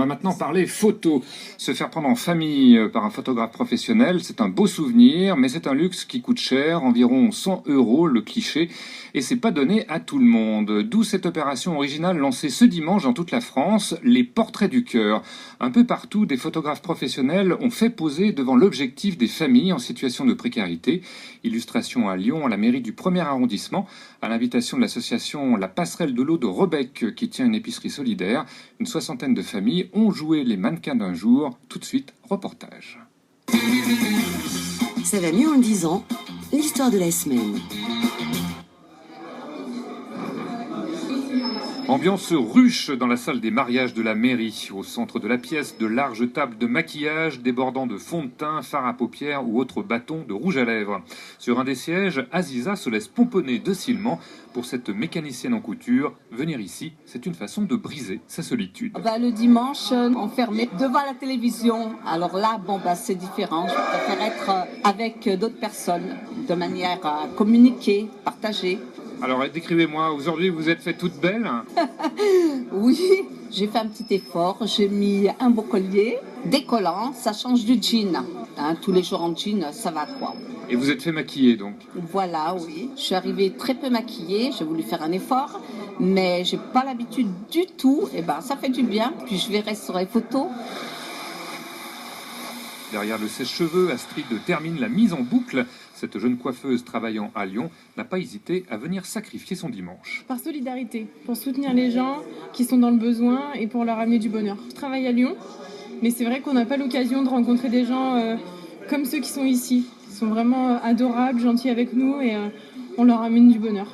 va maintenant parler photo. Se faire prendre en famille par un photographe professionnel, c'est un beau souvenir, mais c'est un luxe qui coûte cher, environ 100 € le cliché, et c'est pas donné à tout le monde. D'où cette opération originale lancée ce dimanche dans toute la France, les portraits du cœur. Un peu partout, des photographes professionnels ont fait poser devant l'objectif des familles en situation de précarité. Illustration à Lyon, à la mairie du 1er arrondissement, à l'invitation de l'association La Passerelle de l'eau de Rebec, qui tient une épicerie solidaire. Une soixantaine de familles ont joué les mannequins d'un jour. Tout de suite, reportage. Ça va mieux en le disant, l'histoire de la semaine. Ambiance ruche dans la salle des mariages de la mairie. Au centre de la pièce, de larges tables de maquillage débordant de fond de teint, fard à paupières ou autres bâtons de rouge à lèvres. Sur un des sièges, Aziza se laisse pomponner docilement. Pour cette mécanicienne en couture, venir ici, c'est une façon de briser sa solitude. Le dimanche, enfermé devant la télévision. Alors là, c'est différent. Je préfère être avec d'autres personnes, de manière à communiquer, partager. Alors décrivez-moi, aujourd'hui vous êtes fait toute belle. Oui, j'ai fait un petit effort, j'ai mis un beau collier, décollant, ça change du jean. Tous les jours en jean, ça va quoi. Et vous êtes fait maquiller donc? Voilà, oui. Je suis arrivée très peu maquillée, j'ai voulu faire un effort, mais j'ai pas l'habitude du tout. Et ça fait du bien, puis je verrai sur les photos. Derrière le sèche-cheveux, Astrid termine la mise en boucle. Cette jeune coiffeuse travaillant à Lyon n'a pas hésité à venir sacrifier son dimanche. Par solidarité, pour soutenir les gens qui sont dans le besoin et pour leur amener du bonheur. Je travaille à Lyon, mais c'est vrai qu'on n'a pas l'occasion de rencontrer des gens comme ceux qui sont ici. Ils sont vraiment adorables, gentils avec nous et on leur amène du bonheur.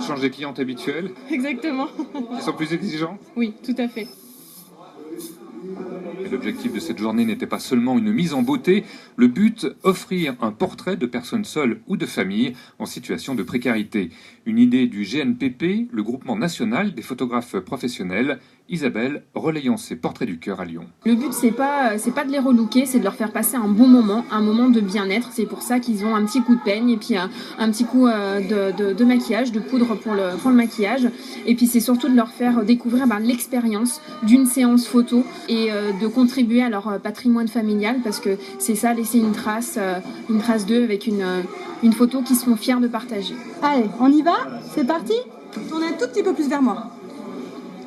Change des clientes habituelles? Exactement. Qui sont plus exigeants? Oui, tout à fait. Et l'objectif de cette journée n'était pas seulement une mise en beauté, le but, offrir un portrait de personnes seules ou de familles en situation de précarité. Une idée du GNPP, le groupement national des photographes professionnels. Isabelle, relayant ses portraits du cœur à Lyon. Le but, c'est pas de les relooker, c'est de leur faire passer un bon moment, un moment de bien-être. C'est pour ça qu'ils ont un petit coup de peigne et puis un petit coup de maquillage, de poudre pour le maquillage. Et puis c'est surtout de leur faire découvrir l'expérience d'une séance photo et de contribuer à leur patrimoine familial, parce que c'est ça, laisser une trace d'eux avec une photo qu'ils seront fiers de partager. Allez, on y va? C'est parti? Tournez un tout petit peu plus vers moi.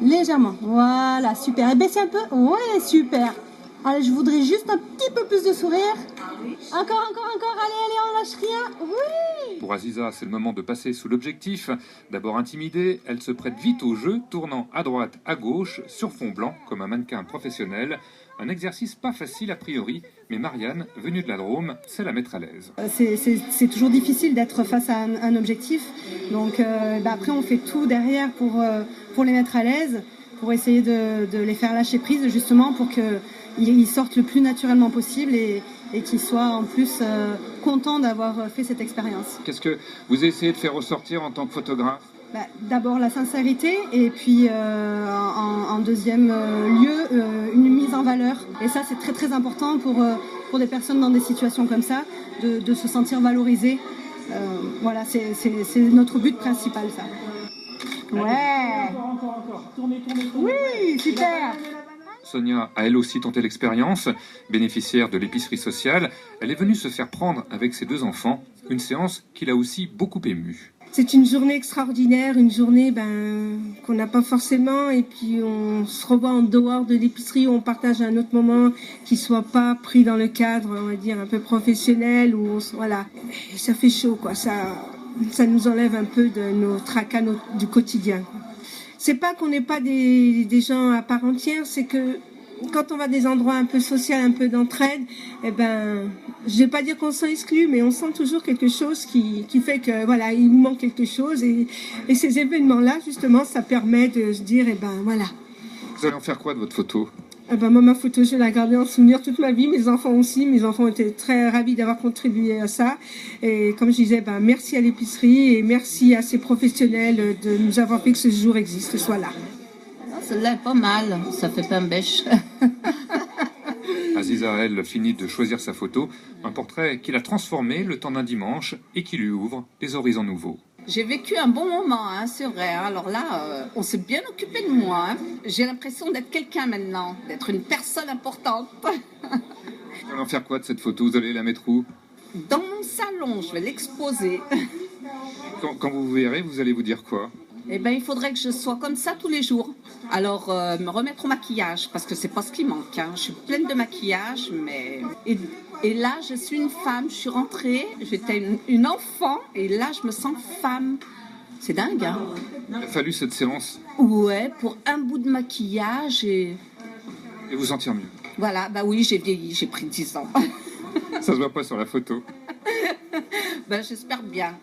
Légèrement, voilà, super. Et baissez un peu, ouais, super. Allez, je voudrais juste un petit peu plus de sourire. Encore, allez, on lâche rien, oui. Pour Aziza, c'est le moment de passer sous l'objectif. D'abord intimidée, elle se prête vite au jeu, tournant à droite, à gauche, sur fond blanc, comme un mannequin professionnel. Un exercice pas facile a priori, mais Marianne, venue de la Drôme, sait la mettre à l'aise. C'est toujours difficile d'être face à un objectif. Donc après, on fait tout derrière pour les mettre à l'aise, pour essayer de les faire lâcher prise, justement, pour qu'ils sortent le plus naturellement possible et qu'ils soient en plus contents d'avoir fait cette expérience. Qu'est-ce que vous essayez de faire ressortir en tant que photographe? D'abord la sincérité et puis en deuxième lieu une mise en valeur. Et ça, c'est très très important pour des personnes dans des situations comme ça, de se sentir valorisées. Voilà, c'est notre but principal, ça. Ouais. Encore. Tournez. Oui, super. Sonia a elle aussi tenté l'expérience. Bénéficiaire de l'épicerie sociale, elle est venue se faire prendre avec ses 2 enfants. Une séance qui l'a aussi beaucoup émue. C'est une journée extraordinaire, une journée qu'on n'a pas forcément, et puis on se revoit en dehors de l'épicerie, où on partage un autre moment qui soit pas pris dans le cadre, on va dire, un peu professionnel, où voilà. Et ça fait chaud, quoi. Ça nous enlève un peu de nos tracas du quotidien, quoi. C'est pas qu'on n'est pas des gens à part entière, c'est que quand on va à des endroits un peu sociaux, un peu d'entraide, je vais pas dire qu'on se sent exclu, mais on sent toujours quelque chose qui fait que voilà, il nous manque quelque chose, et ces événements-là, justement, ça permet de se dire, voilà. Vous allez en faire quoi de votre photo? Moi, ma photo, je vais la garder en souvenir toute ma vie. Mes enfants aussi. Mes enfants étaient très ravis d'avoir contribué à ça. Et comme je disais, merci à l'épicerie et merci à ces professionnels de nous avoir fait que ce jour existe, soit là. Celle-là est pas mal, ça fait pas un bêche. Aziza, elle, finit de choisir sa photo. Un portrait qu'il a transformé le temps d'un dimanche et qui lui ouvre des horizons nouveaux. J'ai vécu un bon moment, hein, c'est vrai. Alors là, on s'est bien occupé de moi. Hein. J'ai l'impression d'être quelqu'un maintenant, d'être une personne importante. Vous allez en faire quoi de cette photo? Vous allez la mettre où? Dans mon salon, je vais l'exposer. Quand vous verrez, vous allez vous dire quoi? Eh ben, il faudrait que je sois comme ça tous les jours. Alors, me remettre au maquillage, parce que c'est pas ce qui manque. Hein. Je suis pleine de maquillage, mais... Et là, je suis une femme. Je suis rentrée, j'étais une enfant, et là, je me sens femme. C'est dingue, hein? Il a fallu cette séance Ouais, pour un bout de maquillage et... et vous sentir mieux. Voilà, bah oui, j'ai vieilli, j'ai pris 10 ans. Ça se voit pas sur la photo. Ben, j'espère bien.